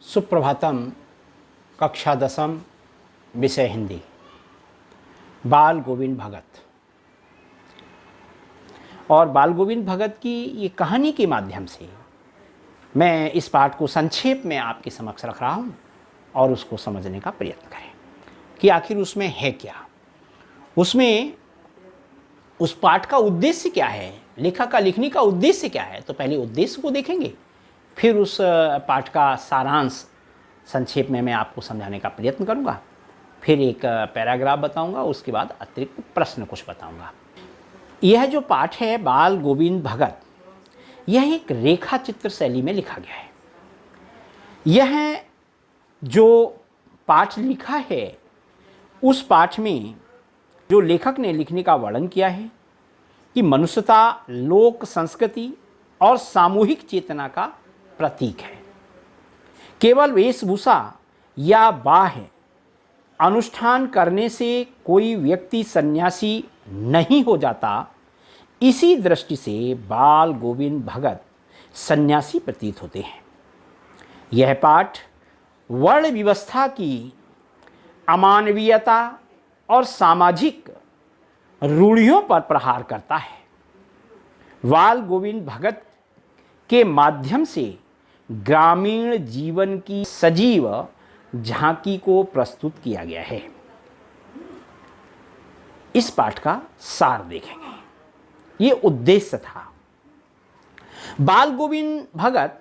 सुप्रभातम। कक्षा दसम, विषय हिंदी। बाल गोविंद भगत। और बाल गोविंद भगत की ये कहानी के माध्यम से मैं इस पाठ को संक्षेप में आपके समक्ष रख रहा हूँ और उसको समझने का प्रयत्न करें कि आखिर उसमें है क्या, उसमें उस पाठ का उद्देश्य क्या है, लेखक का लिखने का उद्देश्य क्या है। तो पहले उद्देश्य को देखेंगे, फिर उस पाठ का सारांश संक्षेप में मैं आपको समझाने का प्रयत्न करूंगा, फिर एक पैराग्राफ बताऊंगा, उसके बाद अतिरिक्त प्रश्न कुछ बताऊंगा। यह जो पाठ है बाल गोविंद भगत, यह एक रेखा चित्र शैली में लिखा गया है। यह जो पाठ लिखा है, उस पाठ में जो लेखक ने लिखने का वर्णन किया है कि मनुष्यता, लोक संस्कृति और सामूहिक चेतना का प्रतीक है। केवल वेशभूषा या बाह्य अनुष्ठान करने से कोई व्यक्ति सन्यासी नहीं हो जाता। इसी दृष्टि से बाल गोविंद भगत सन्यासी प्रतीत होते हैं। यह पाठ वर्ण व्यवस्था की अमानवीयता और सामाजिक रूढ़ियों पर प्रहार करता है। बाल गोविंद भगत के माध्यम से ग्रामीण जीवन की सजीव झांकी को प्रस्तुत किया गया है। इस पाठ का सार देखेंगे। ये उद्देश्य था। बाल गोविंद भगत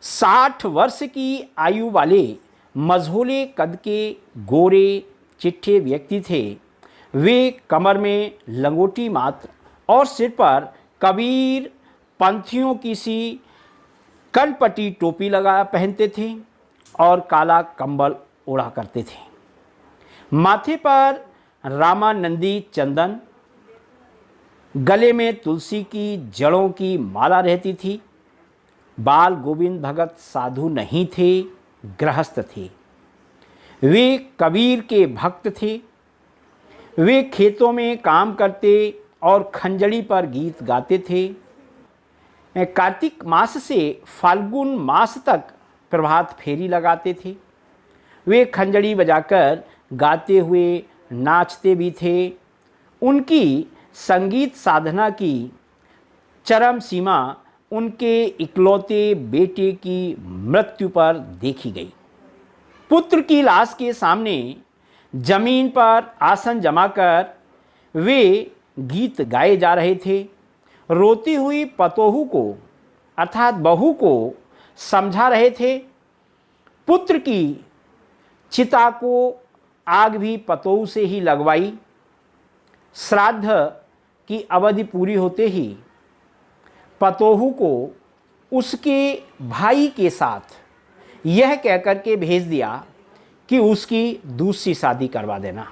60 वर्ष की आयु वाले मझोले कद के गोरे चिट्ठे व्यक्ति थे। वे कमर में लंगोटी मात्र और सिर पर कबीर पंथियों की सी कनपटी टोपी लगा पहनते थे और काला कंबल ओढ़ा करते थे। माथे पर रामानंदी चंदन, गले में तुलसी की जड़ों की माला रहती थी। बाल गोविंद भगत साधु नहीं थे, गृहस्थ थे। वे कबीर के भक्त थे। वे खेतों में काम करते और खंजड़ी पर गीत गाते थे। कार्तिक मास से फाल्गुन मास तक प्रभात फेरी लगाते थे। वे खंजड़ी बजाकर गाते हुए नाचते भी थे। उनकी संगीत साधना की चरम सीमा उनके इकलौते बेटे की मृत्यु पर देखी गई। पुत्र की लाश के सामने जमीन पर आसन जमाकर वे गीत गाए जा रहे थे। रोती हुई पतोहू को अर्थात बहू को समझा रहे थे। पुत्र की चिता को आग भी पतोहू से ही लगवाई। श्राद्ध की अवधि पूरी होते ही पतोहू को उसके भाई के साथ यह कहकर के भेज दिया कि उसकी दूसरी शादी करवा देना।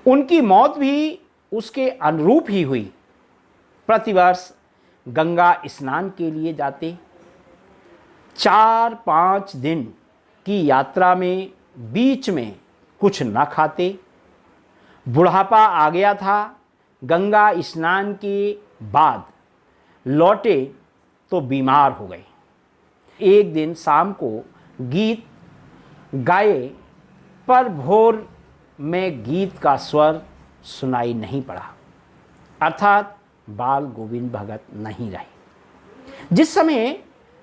उनकी मौत भी उसके अनुरूप ही हुई। प्रतिवर्ष गंगा स्नान के लिए जाते। 4-5 दिन की यात्रा में बीच में कुछ न खाते। बुढ़ापा आ गया था। गंगा स्नान के बाद लौटे तो बीमार हो गए। एक दिन शाम को गीत गाए, पर भोर में गीत का स्वर सुनाई नहीं पड़ा, अर्थात बाल गोविंद भगत नहीं रहे। जिस समय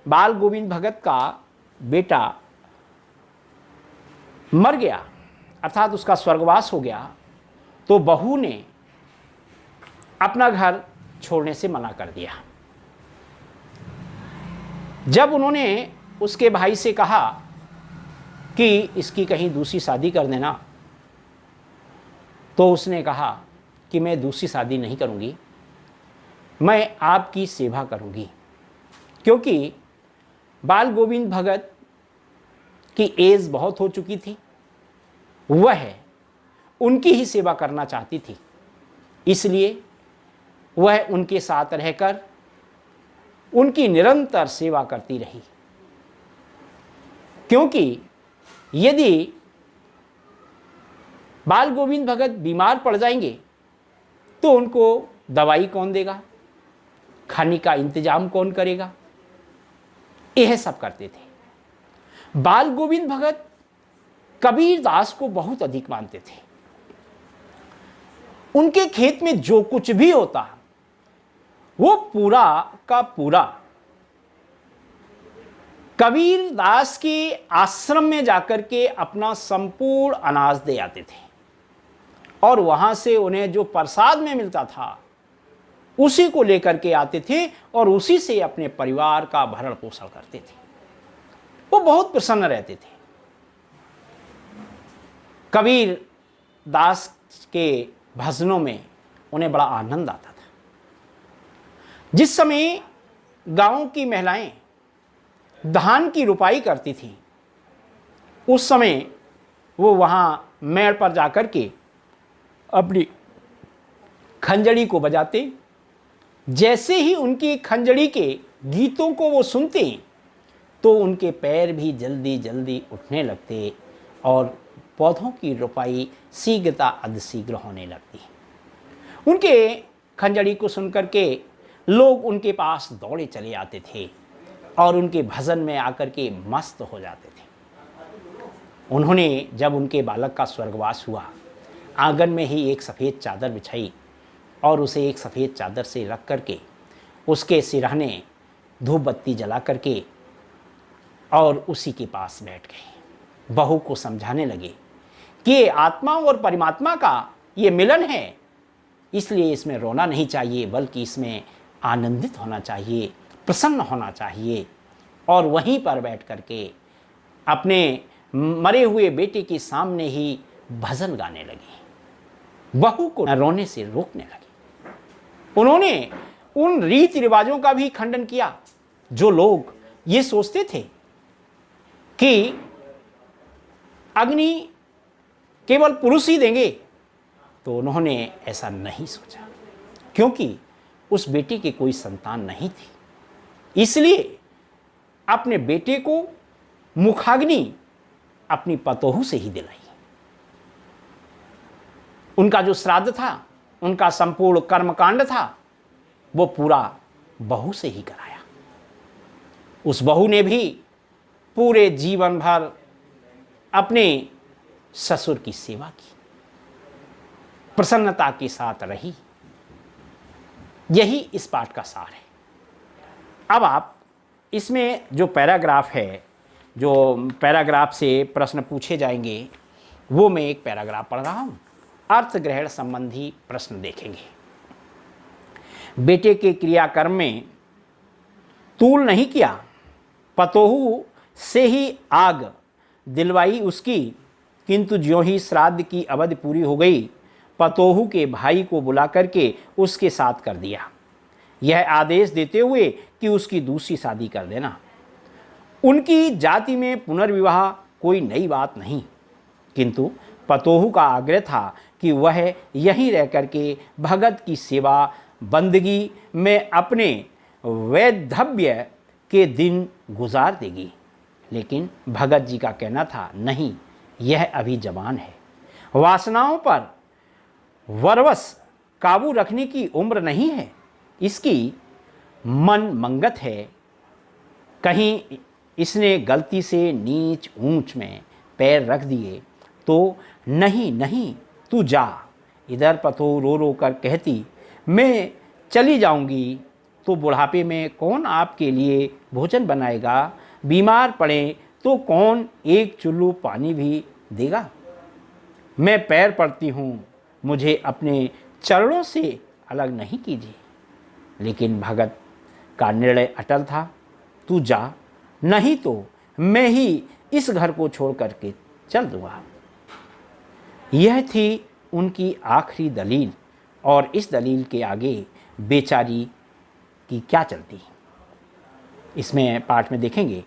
बाल गोविंद भगत का बेटा मर गया, अर्थात उसका स्वर्गवास हो गया, तो बहू ने अपना घर छोड़ने से मना कर दिया। जब उन्होंने उसके भाई से कहा कि इसकी कहीं दूसरी शादी कर देना, तो उसने कहा कि मैं दूसरी शादी नहीं करूंगी, मैं आपकी सेवा करूंगी। क्योंकि बाल गोविंद भगत की एज बहुत हो चुकी थी। वह उनकी ही सेवा करना चाहती थी, इसलिए वह उनके साथ रहकर उनकी निरंतर सेवा करती रही। क्योंकि यदि बाल गोविंद भगत बीमार पड़ जाएंगे तो उनको दवाई कौन देगा, खाने का इंतजाम कौन करेगा, यह सब करते थे। बाल गोविंद भगत कबीर दास को बहुत अधिक मानते थे। उनके खेत में जो कुछ भी होता वो पूरा का पूरा कबीर दास के आश्रम में जाकर के अपना संपूर्ण अनाज दे आते थे और वहां से उन्हें जो प्रसाद में मिलता था उसी को लेकर के आते थे और उसी से अपने परिवार का भरण पोषण करते थे। वो बहुत प्रसन्न रहते थे। कबीर दास के भजनों में उन्हें बड़ा आनंद आता था। जिस समय गांव की महिलाएं धान की रुपाई करती थी उस समय वो वहां मेड़ पर जाकर के अपनी खंजड़ी को बजाते। जैसे ही उनकी खंजड़ी के गीतों को वो सुनते तो उनके पैर भी जल्दी जल्दी उठने लगते और पौधों की रुपाई शीघ्रता अतिशीघ्र होने लगती। उनके खंजड़ी को सुनकर के लोग उनके पास दौड़े चले आते थे और उनके भजन में आकर के मस्त हो जाते थे। उन्होंने जब उनके बालक का स्वर्गवास हुआ आंगन में ही एक सफ़ेद चादर बिछाई और उसे एक सफ़ेद चादर से रख करके उसके सिरहाने धूप बत्ती जला करके और उसी के पास बैठ गए। बहू को समझाने लगे कि ये आत्मा और परमात्मा का ये मिलन है, इसलिए इसमें रोना नहीं चाहिए बल्कि इसमें आनंदित होना चाहिए, प्रसन्न होना चाहिए। और वहीं पर बैठ करके अपने मरे हुए बेटे के सामने ही भजन गाने लगी। बहू को रोने से रोकने लगी। उन्होंने उन रीति रिवाजों का भी खंडन किया जो लोग ये सोचते थे कि अग्नि केवल पुरुष ही देंगे। तो उन्होंने ऐसा नहीं सोचा क्योंकि उस बेटे की कोई संतान नहीं थी, इसलिए अपने बेटे को मुखाग्नि अपनी पतोहू से ही दिलाई। उनका जो श्राद्ध था, उनका संपूर्ण कर्मकांड था, वो पूरा बहू से ही कराया। उस बहू ने भी पूरे जीवन भर अपने ससुर की सेवा की, प्रसन्नता के साथ रही। यही इस पाठ का सार है। अब आप इसमें जो पैराग्राफ है, जो पैराग्राफ से प्रश्न पूछे जाएंगे, वो मैं एक पैराग्राफ पढ़ रहा हूँ। अर्थ ग्रहण संबंधी प्रश्न देखेंगे। बेटे के क्रियाकर्म में तूल नहीं किया, पतोहू से ही आग दिलवाई उसकी, किंतु ज्यों ही श्राद्ध की अवधि पूरी हो गई पतोहू के भाई को बुला करके उसके साथ कर दिया, यह आदेश देते हुए कि उसकी दूसरी शादी कर देना। उनकी जाति में पुनर्विवाह कोई नई बात नहीं, किंतु पतोहू का आग्रह था कि वह यहीं रह करके भगत की सेवा बंदगी में अपने वैधव्य के दिन गुजार देगी। लेकिन भगत जी का कहना था, नहीं, यह अभी जवान है, वासनाओं पर वरवश काबू रखने की उम्र नहीं है, इसकी मन मंगत है, कहीं इसने गलती से नीच ऊंच में पैर रख दिए तो नहीं नहीं तू जा। इधर पतो रो रो कर कहती, मैं चली जाऊंगी तो बुढ़ापे में कौन आपके लिए भोजन बनाएगा, बीमार पड़े तो कौन एक चुल्लू पानी भी देगा। मैं पैर पड़ती हूँ, मुझे अपने चरणों से अलग नहीं कीजिए। लेकिन भगत का निर्णय अटल था, तू जा, नहीं तो मैं ही इस घर को छोड़ करके चल दूँगा। यह थी उनकी आखिरी दलील और इस दलील के आगे बेचारी की क्या चलती। इसमें पाठ में देखेंगे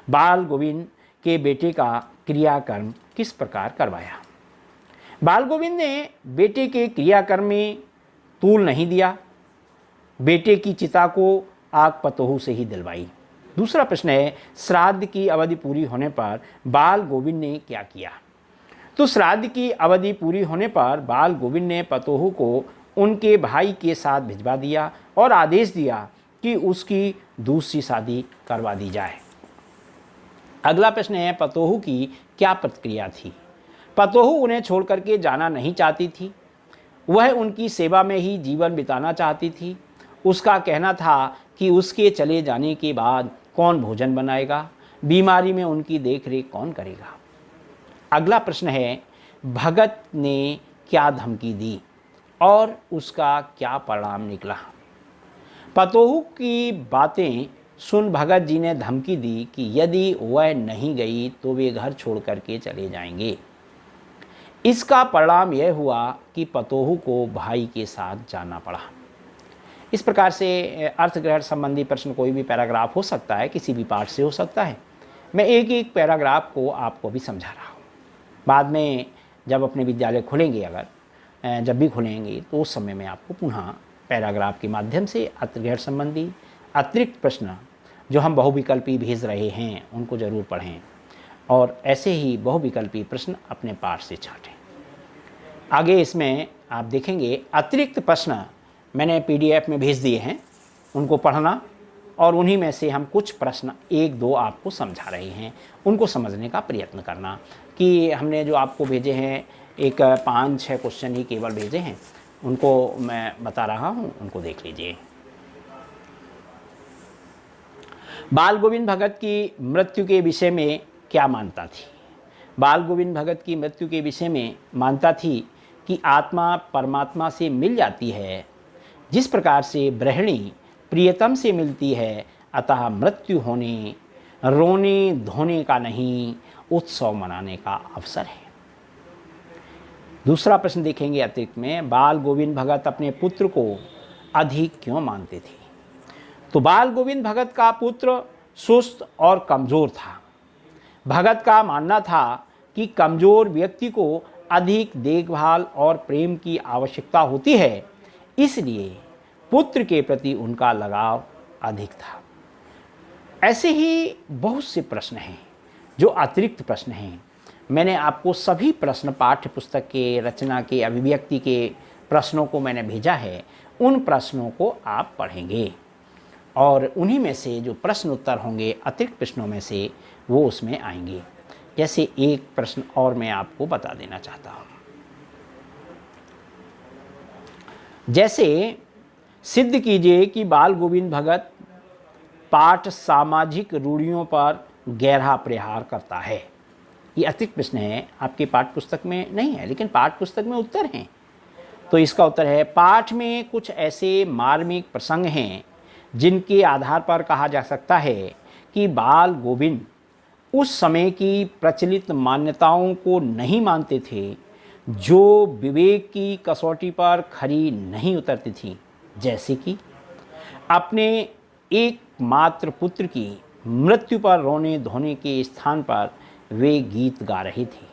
बाल गोविंद के बेटे का क्रियाकर्म किस प्रकार करवाया। बाल गोविंद ने बेटे के क्रियाकर्म में तूल नहीं दिया, बेटे की चिता को आग पतोहू से ही दिलवाई। दूसरा प्रश्न है, श्राद्ध की अवधि पूरी होने पर बाल गोविंद ने क्या किया। तो श्राद्ध की अवधि पूरी होने पर बाल गोविंद ने पतोहू को उनके भाई के साथ भिजवा दिया और आदेश दिया कि उसकी दूसरी शादी करवा दी जाए। अगला प्रश्न है, पतोहू की क्या प्रतिक्रिया थी? पतोहू उन्हें छोड़ करके जाना नहीं चाहती थी। वह उनकी सेवा में ही जीवन बिताना चाहती थी। उसका कहना था कि उसके चले जाने के बाद कौन भोजन बनाएगा, बीमारी में उनकी देखरेख कौन करेगा। अगला प्रश्न है, भगत ने क्या धमकी दी और उसका क्या परिणाम निकला? पतोहू की बातें सुन भगत जी ने धमकी दी कि यदि वह नहीं गई तो वे घर छोड़ करके चले जाएंगे। इसका परिणाम यह हुआ कि पतोहू को भाई के साथ जाना पड़ा। इस प्रकार से अर्थग्रहण संबंधी प्रश्न कोई भी पैराग्राफ हो सकता है, किसी भी पाठ से हो सकता है। मैं एक एक पैराग्राफ को आपको भी समझा रहा हूँ। बाद में जब अपने विद्यालय खुलेंगे, अगर जब भी खुलेंगे तो उस समय में आपको पुनः पैराग्राफ के माध्यम से अर्थग्रहण संबंधी अतिरिक्त प्रश्न जो हम बहुविकल्पी भेज रहे हैं उनको ज़रूर पढ़ें और ऐसे ही बहुविकल्पी प्रश्न अपने पाठ से छाटें। आगे इसमें आप देखेंगे अतिरिक्त प्रश्न मैंने PDF में भेज दिए हैं, उनको पढ़ना और उन्हीं में से हम कुछ प्रश्न 1-2 आपको समझा रहे हैं, उनको समझने का प्रयत्न करना। कि हमने जो आपको भेजे हैं एक 5-6 क्वेश्चन ही केवल भेजे हैं, उनको मैं बता रहा हूँ, उनको देख लीजिए। बाल गोविंद भगत की मृत्यु के विषय में क्या मानता थी? बाल गोविंद भगत की मृत्यु के विषय में मानता थी कि आत्मा परमात्मा से मिल जाती है, जिस प्रकार से गृहिणी प्रियतम से मिलती है, अतः मृत्यु होने रोने धोने का नहीं, उत्सव मनाने का अवसर है। दूसरा प्रश्न देखेंगे अतिरिक्त में, बाल गोविंद भगत अपने पुत्र को अधिक क्यों मानते थे? तो बाल गोविंद भगत का पुत्र सुस्त और कमज़ोर था। भगत का मानना था कि कमज़ोर व्यक्ति को अधिक देखभाल और प्रेम की आवश्यकता होती है, इसलिए पुत्र के प्रति उनका लगाव अधिक था। ऐसे ही बहुत से प्रश्न हैं जो अतिरिक्त प्रश्न हैं। मैंने आपको सभी प्रश्न पाठ्य पुस्तक के, रचना के, अभिव्यक्ति के प्रश्नों को मैंने भेजा है। उन प्रश्नों को आप पढ़ेंगे और उन्हीं में से जो प्रश्न उत्तर होंगे अतिरिक्त प्रश्नों में से वो उसमें आएंगे। जैसे एक प्रश्न और मैं आपको बता देना चाहता हूँ। जैसे सिद्ध कीजिए कि बाल गोविंद भगत पाठ सामाजिक रूढ़ियों पर गहरा प्रहार करता है। ये अतिरिक्त प्रश्न है, आपके पाठ्य पुस्तक में नहीं है लेकिन पाठ्य पुस्तक में उत्तर हैं। तो इसका उत्तर है, पाठ में कुछ ऐसे मार्मिक प्रसंग हैं जिनके आधार पर कहा जा सकता है कि बाल गोविंद उस समय की प्रचलित मान्यताओं को नहीं मानते थे जो विवेक की कसौटी पर खरी नहीं उतरती थी। जैसे कि अपने एकमात्र पुत्र की मृत्यु पर रोने धोने के स्थान पर वे गीत गा रहे थे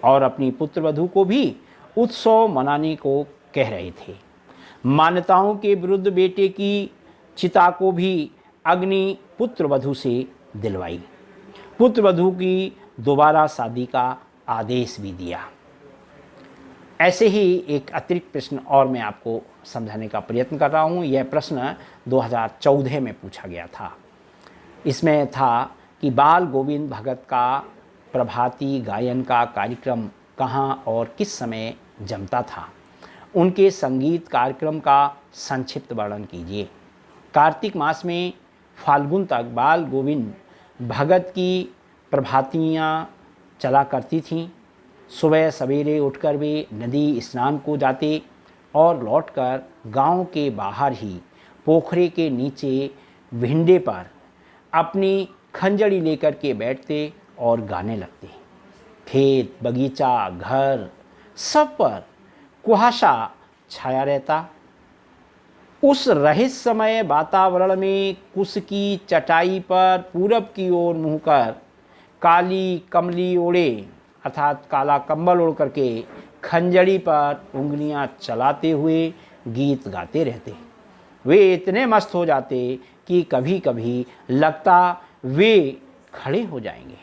और अपनी पुत्रवधू को भी उत्सव मनाने को कह रहे थे। मान्यताओं के विरुद्ध बेटे की चिता को भी अग्नि पुत्रवधू से दिलवाई। पुत्रवधू की दोबारा शादी का आदेश भी दिया। ऐसे ही एक अतिरिक्त प्रश्न और मैं आपको समझाने का प्रयत्न कर रहा हूँ। यह प्रश्न 2014 में पूछा गया था। इसमें था कि बाल गोविंद भगत का प्रभाती गायन का कार्यक्रम कहाँ और किस समय जमता था? उनके संगीत कार्यक्रम का संक्षिप्त वर्णन कीजिए। कार्तिक मास में फाल्गुन तक बाल गोविंद भगत की प्रभातियाँ चला करती थीं। सुबह सवेरे उठकर वे नदी स्नान को जाते और लौटकर गांव के बाहर ही पोखरे के नीचे भिंडे पर अपनी खंजड़ी लेकर के बैठते और गाने लगते। खेत, बगीचा, घर सब पर कुहासा छाया रहता। उस रहस्यमय वातावरण में कुश की चटाई पर पूरब की ओर मुँह कर काली कमली ओढ़े अर्थात काला कंबल ओढ़ करके खंजड़ी पर उंगलियां चलाते हुए गीत गाते रहते। वे इतने मस्त हो जाते कि कभी कभी लगता वे खड़े हो जाएंगे।